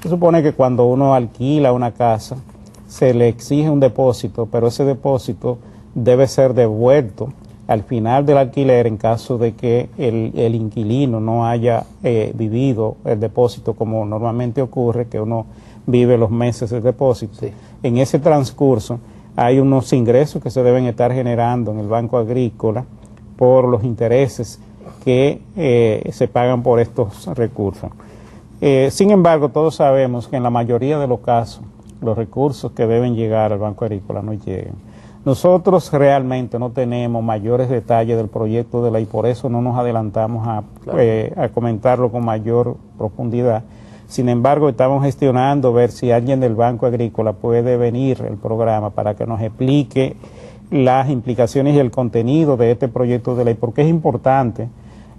Se supone que cuando uno alquila una casa, se le exige un depósito, pero ese depósito debe ser devuelto al final del alquiler en caso de que el inquilino no haya vivido el depósito como normalmente ocurre, que uno vive los meses del depósito. Sí. En ese transcurso hay unos ingresos que se deben estar generando en el Banco Agrícola por los intereses que se pagan por estos recursos. Sin embargo, todos sabemos que en la mayoría de los casos los recursos que deben llegar al Banco Agrícola no llegan. Nosotros realmente no tenemos mayores detalles del proyecto de ley, por eso no nos adelantamos a comentarlo con mayor profundidad. Sin embargo, estamos gestionando ver si alguien del Banco Agrícola puede venir al programa para que nos explique las implicaciones y el contenido de este proyecto de ley, porque es importante,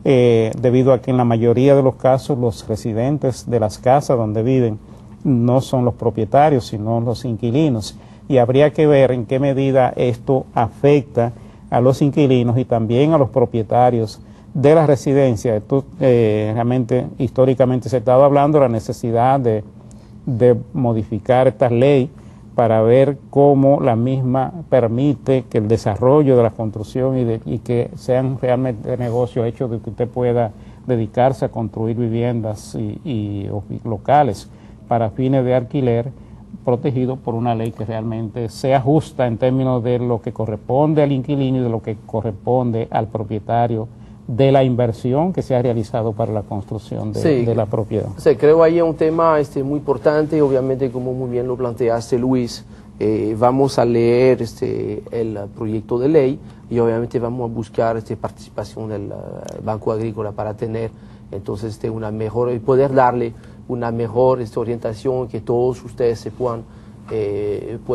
debido a que en la mayoría de los casos los residentes de las casas donde viven no son los propietarios, sino los inquilinos. Y habría que ver en qué medida esto afecta a los inquilinos y también a los propietarios de la residencia. Esto realmente históricamente se ha estado hablando de la necesidad de modificar esta ley para ver cómo la misma permite que el desarrollo de la construcción y que sean realmente negocios hechos de que usted pueda dedicarse a construir viviendas y locales para fines de alquiler, protegido por una ley que realmente sea justa en términos de lo que corresponde al inquilino y de lo que corresponde al propietario de la inversión que se ha realizado para la construcción de la propiedad. Sí, creo ahí es un tema muy importante, obviamente como muy bien lo planteaste, Luis. Vamos a leer el proyecto de ley y obviamente vamos a buscar participación del Banco Agrícola para tener entonces una mejor, y poder darle una mejor orientación, que todos ustedes se puedan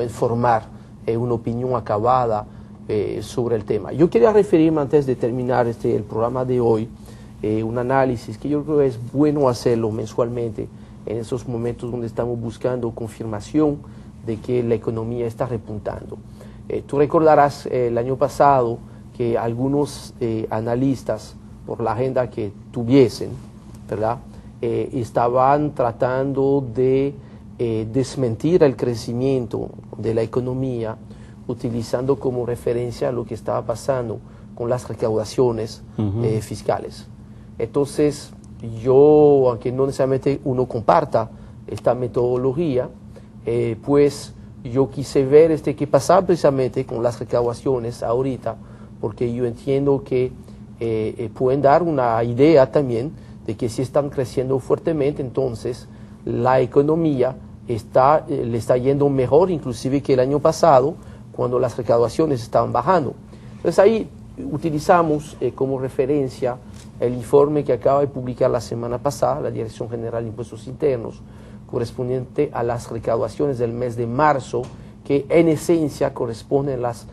formar una opinión acabada sobre el tema. Yo quería referirme, antes de terminar el programa de hoy, un análisis que yo creo que es bueno hacerlo mensualmente en esos momentos donde estamos buscando confirmación de que la economía está repuntando. Tú recordarás el año pasado que algunos analistas, por la agenda que tuviesen, ¿verdad?, estaban tratando de desmentir el crecimiento de la economía utilizando como referencia lo que estaba pasando con las recaudaciones fiscales. Entonces, yo, aunque no necesariamente uno comparta esta metodología, pues yo quise ver qué pasaba precisamente con las recaudaciones ahorita, porque yo entiendo que pueden dar una idea también de que si están creciendo fuertemente, entonces la economía le está yendo mejor inclusive que el año pasado, cuando las recaudaciones estaban bajando. Entonces ahí utilizamos como referencia el informe que acaba de publicar la semana pasada la Dirección General de Impuestos Internos, correspondiente a las recaudaciones del mes de marzo, que en esencia corresponden a las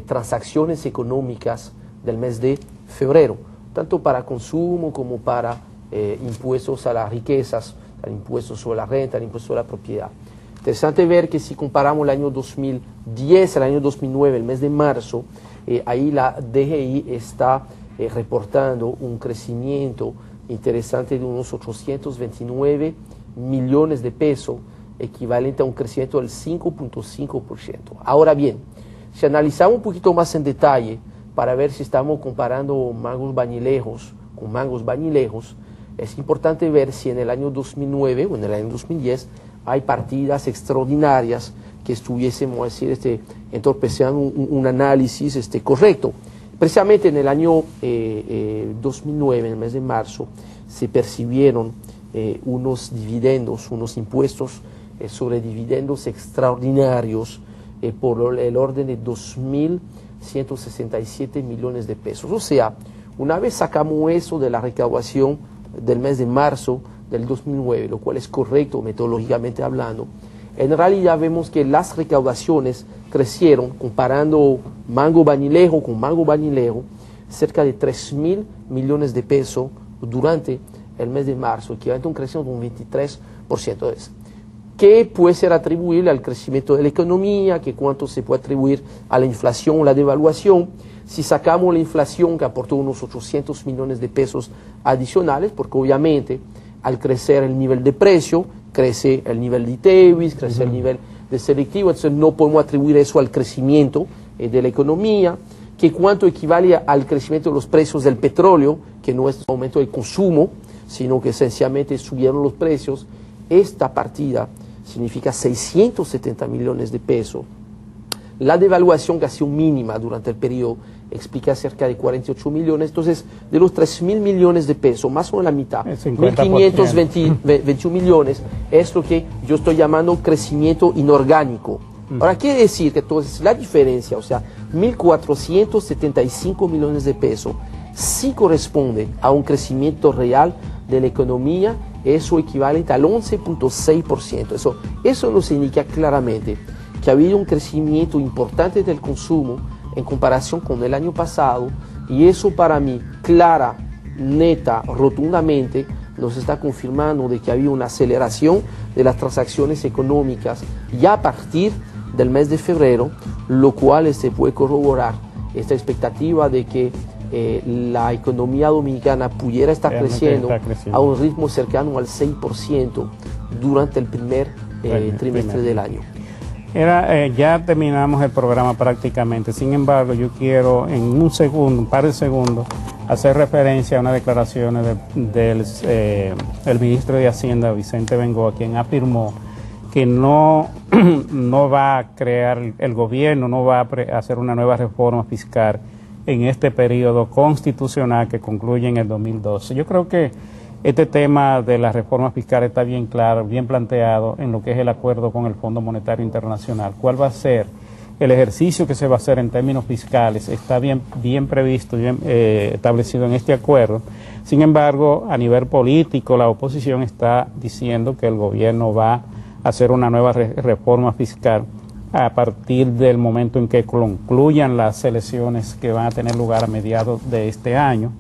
transacciones económicas del mes de febrero, tanto para consumo como para impuestos a las riquezas, al impuesto sobre la renta, al impuesto sobre la propiedad. Interesante ver que si comparamos el año 2010 al año 2009, el mes de marzo, ahí la DGI está reportando un crecimiento interesante de unos 829 millones de pesos, equivalente a un crecimiento del 5.5%. Ahora bien, si analizamos un poquito más en detalle para ver si estamos comparando mangos bañilejos con mangos bañilejos, es importante ver si en el año 2009 o en el año 2010 hay partidas extraordinarias que estuviésemos entorpeciendo un análisis correcto. Precisamente en el año 2009, en el mes de marzo, se percibieron unos dividendos, unos impuestos sobre dividendos extraordinarios por el orden de 2.167 millones de pesos. O sea, una vez sacamos eso de la recaudación del mes de marzo del 2009, lo cual es correcto metodológicamente hablando, en realidad vemos que las recaudaciones crecieron, comparando mango bañilejo con mango bañilejo, cerca de 3.000 millones de pesos durante el mes de marzo, equivalente a un crecimiento de un 23%. ¿Qué puede ser atribuible al crecimiento de la economía? ¿Qué cuánto se puede atribuir a la inflación o la devaluación? Si sacamos la inflación, que aportó unos 800 millones de pesos adicionales, porque obviamente al crecer el nivel de precio crece el nivel de ITEVIS, crece el nivel de selectivo, entonces no podemos atribuir eso al crecimiento de la economía, que cuánto equivale al crecimiento de los precios del petróleo, que no es un aumento de consumo, sino que esencialmente subieron los precios. Esta partida significa 670 millones de pesos. La devaluación que ha sido mínima durante el periodo explica cerca de 48 millones. Entonces, de los 3.000 millones de pesos, más o menos la mitad, 1.521 millones, es lo que yo estoy llamando crecimiento inorgánico. Ahora, quiere decir que entonces la diferencia, o sea, 1.475 millones de pesos, sí corresponde a un crecimiento real de la economía, eso equivalente al 11.6%. Eso nos indica claramente que ha habido un crecimiento importante del consumo en comparación con el año pasado, y eso para mí, clara, neta, rotundamente, nos está confirmando de que ha habido una aceleración de las transacciones económicas ya a partir del mes de febrero, lo cual se puede corroborar esta expectativa de que la economía dominicana pudiera estar creciendo a un ritmo cercano al 6% durante el primer trimestre del año. Ya terminamos el programa prácticamente, sin embargo yo quiero en un par de segundos, hacer referencia a unas declaraciones del ministro de Hacienda, Vicente Bengoa, quien afirmó que no va a crear el gobierno, no va a hacer una nueva reforma fiscal en este periodo constitucional que concluye en el 2012. Yo creo que este tema de la reforma fiscal está bien claro, bien planteado en lo que es el acuerdo con el Fondo Monetario Internacional. ¿Cuál va a ser el ejercicio que se va a hacer en términos fiscales? Está bien previsto, bien establecido en este acuerdo. Sin embargo, a nivel político, la oposición está diciendo que el gobierno va a hacer una nueva reforma fiscal a partir del momento en que concluyan las elecciones que van a tener lugar a mediados de este año.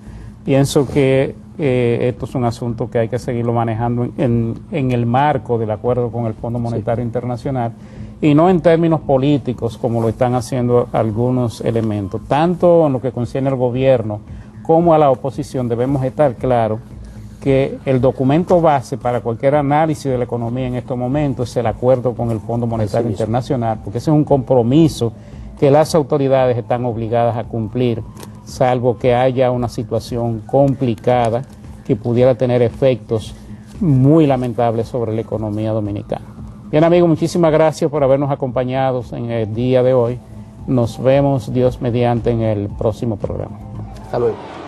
Pienso que esto es un asunto que hay que seguirlo manejando en el marco del acuerdo con el Fondo Monetario Internacional y no en términos políticos como lo están haciendo algunos elementos. Tanto en lo que concierne al gobierno como a la oposición debemos estar claros que el documento base para cualquier análisis de la economía en estos momentos es el acuerdo con el Fondo Monetario Internacional, porque ese es un compromiso que las autoridades están obligadas a cumplir, salvo que haya una situación complicada que pudiera tener efectos muy lamentables sobre la economía dominicana. Bien, amigos, muchísimas gracias por habernos acompañado en el día de hoy. Nos vemos, Dios mediante, en el próximo programa. Hasta luego.